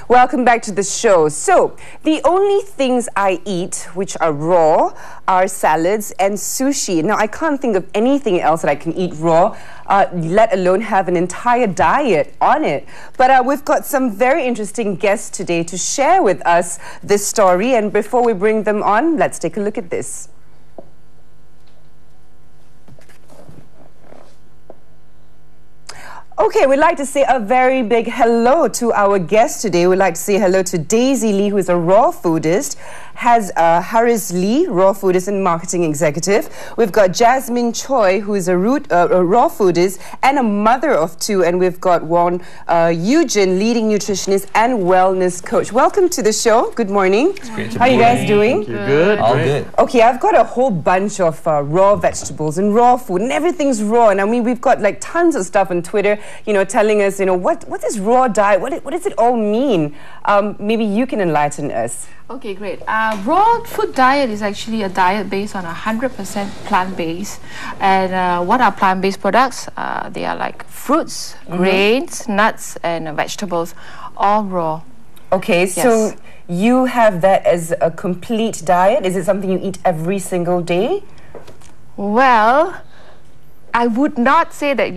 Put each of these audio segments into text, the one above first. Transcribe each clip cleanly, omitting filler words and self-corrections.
Welcome back to the show. So, the only things I eat which are raw are salads and sushi. Now, I can't think of anything else that I can eat raw, let alone have an entire diet on it. But we've got some very interesting guests today to share with us this story. And before we bring them on, let's take a look at this. Okay, we'd like to say a very big hello to our guest today. We'd like to say hello to Daisy Lee, who is a raw foodist, has Haris Lee, raw foodist and marketing executive. We've got Jasmine Choi, who is a raw foodist and a mother of two. And we've got Won Eugene, leading nutritionist and wellness coach. Welcome to the show. Good morning. It's great to How are you guys doing? Good. All good. Okay, I've got a whole bunch of raw vegetables and raw food, and everything's raw. And I mean, we've got like tons of stuff on Twitter, you know, telling us, you know, what is raw diet? What does it all mean? Maybe you can enlighten us. Okay, great. Raw food diet is actually a diet based on 100% plant-based. And what are plant-based products? They are like fruits, grains, nuts, and vegetables, all raw. Okay, yes. So you have that as a complete diet? Is it something you eat every single day? Well, I would not say that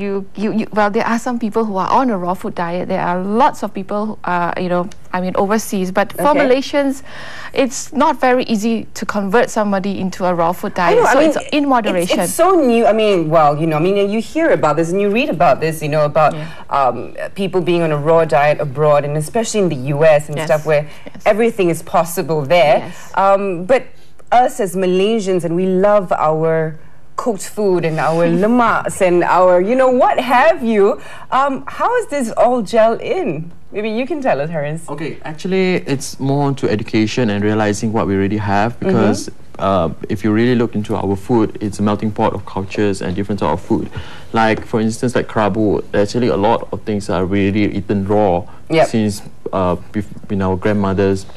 well, there are some people who are on a raw food diet. There are lots of people, you know, I mean, overseas. But for Malaysians, it's not very easy to convert somebody into a raw food diet. I mean, it's in moderation. It's so new. I mean, well, you know, I mean, you hear about this and you read about this, you know, about people being on a raw diet abroad, and especially in the US and stuff where everything is possible there. But us as Malaysians, and we love our cooked food and our lemaks and our, you know, what have you. How is this all gel in? Maybe you can tell us, Haris. Okay, actually, it's more into education and realizing what we already have, because if you really look into our food, it's a melting pot of cultures and different sort of food. Like, for instance, like kerabu, actually a lot of things are really eaten raw since in our grandmothers.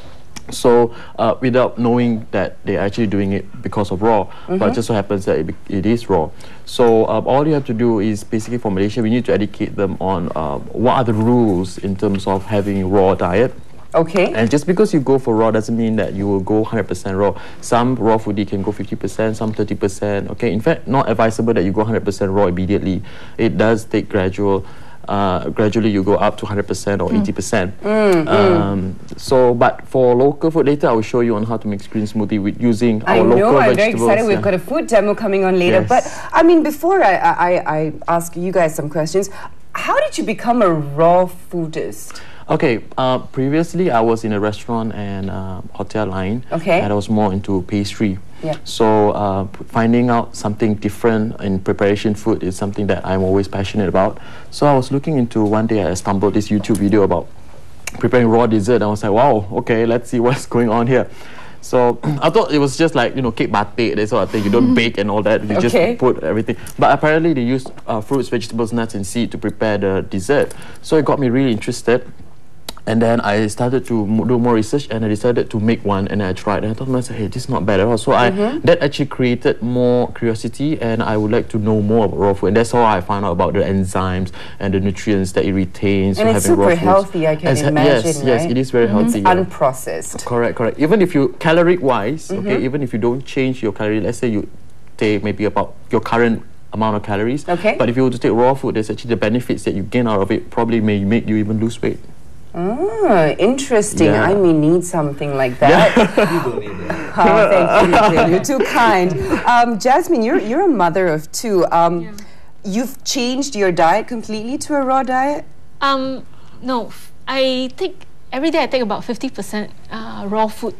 So, without knowing that they're actually doing it because of raw, but it just so happens that it is raw. So, all you have to do is, basically for Malaysia, we need to educate them on what are the rules in terms of having raw diet. Okay. And just because you go for raw doesn't mean that you will go 100% raw. Some raw foodie can go 50%, some 30%. Okay, in fact, not advisable that you go 100% raw immediately. It does take gradually you go up to 100% or 80%. So, but for local food, later I will show you on how to make green smoothie with using our local vegetables. I'm very excited. We've got a food demo coming on later. But I mean, before I ask you guys some questions, how did you become a raw foodist? Okay, previously I was in a restaurant and hotel line, and I was more into pastry. So finding out something different in preparation food is something that I'm always passionate about. So I was looking into, one day I stumbled this YouTube video about preparing raw dessert, and I was like, wow, okay, let's see what's going on here. So I thought it was just like, you know, cake batik, that sort of thing. You don't bake and all that, you just put everything. But apparently they used fruits, vegetables, nuts and seeds to prepare the dessert. So it got me really interested. And then I started to do more research, and I decided to make one, and I tried, and I thought to myself, hey, this is not bad at all. So that actually created more curiosity, and I would like to know more about raw food. And that's how I found out about the enzymes and the nutrients that it retains. And it's super healthy, I can imagine, Yes, it is very healthy. It's unprocessed. Correct. Even if you, caloric-wise, even if you don't change your calorie, let's say you take maybe about your current amount of calories, but if you were to take raw food, there's actually the benefits that you gain out of it probably may make you even lose weight. Ah, interesting. I may need something like that. You don't need that. Oh, thank you. You're too kind. Jasmine, you're a mother of two. You've changed your diet completely to a raw diet? No. Every day I take about 50% raw food.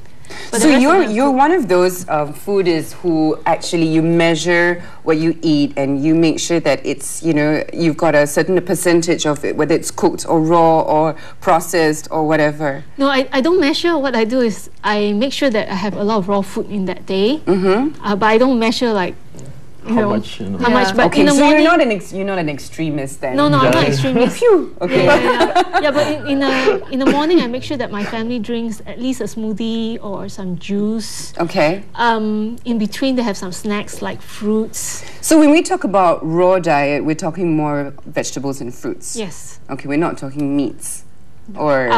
So you're one of those foodists who actually you measure what you eat and you make sure that it's, you know, you've got a certain percentage of it, whether it's cooked or raw or processed or whatever. No, I don't measure. What I do is I make sure that I have a lot of raw food in that day. But I don't measure like how much? You know. How much? But in the so morning, you're not an extremist then. No, I'm not extremist. Phew. Okay. Yeah, but in the morning, I make sure that my family drinks at least a smoothie or some juice. Okay. In between, they have some snacks like fruits. So when we talk about raw diet, we're talking more vegetables and fruits. Yes. Okay, we're not talking meats. or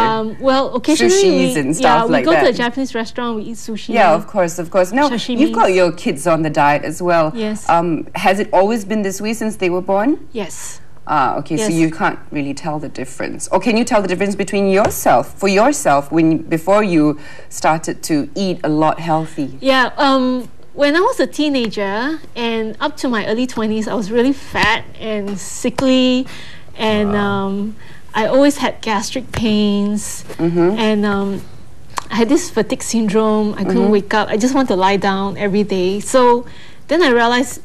well, occasionally sushis and stuff like that? we go to a Japanese restaurant, we eat sushi. Yeah, of course, of course. Now, you've got your kids on the diet as well. Yes. Has it always been this way since they were born? Yes. Ah, okay, yes. so you can't really tell the difference. Or can you tell the difference between yourself, before you started to eat a lot healthy? Yeah, when I was a teenager and up to my early 20s, I was really fat and sickly, and I always had gastric pains, and I had this fatigue syndrome. I couldn't wake up. I just want to lie down every day. So then I realized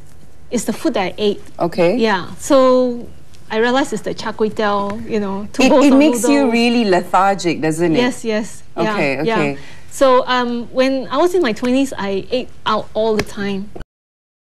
it's the food that I ate. Okay. Yeah, so I realized it's the char kway teow, you know, it makes you really lethargic, doesn't it? Yes, yes. Okay, yeah, okay. Yeah. So when I was in my 20s, I ate out all the time.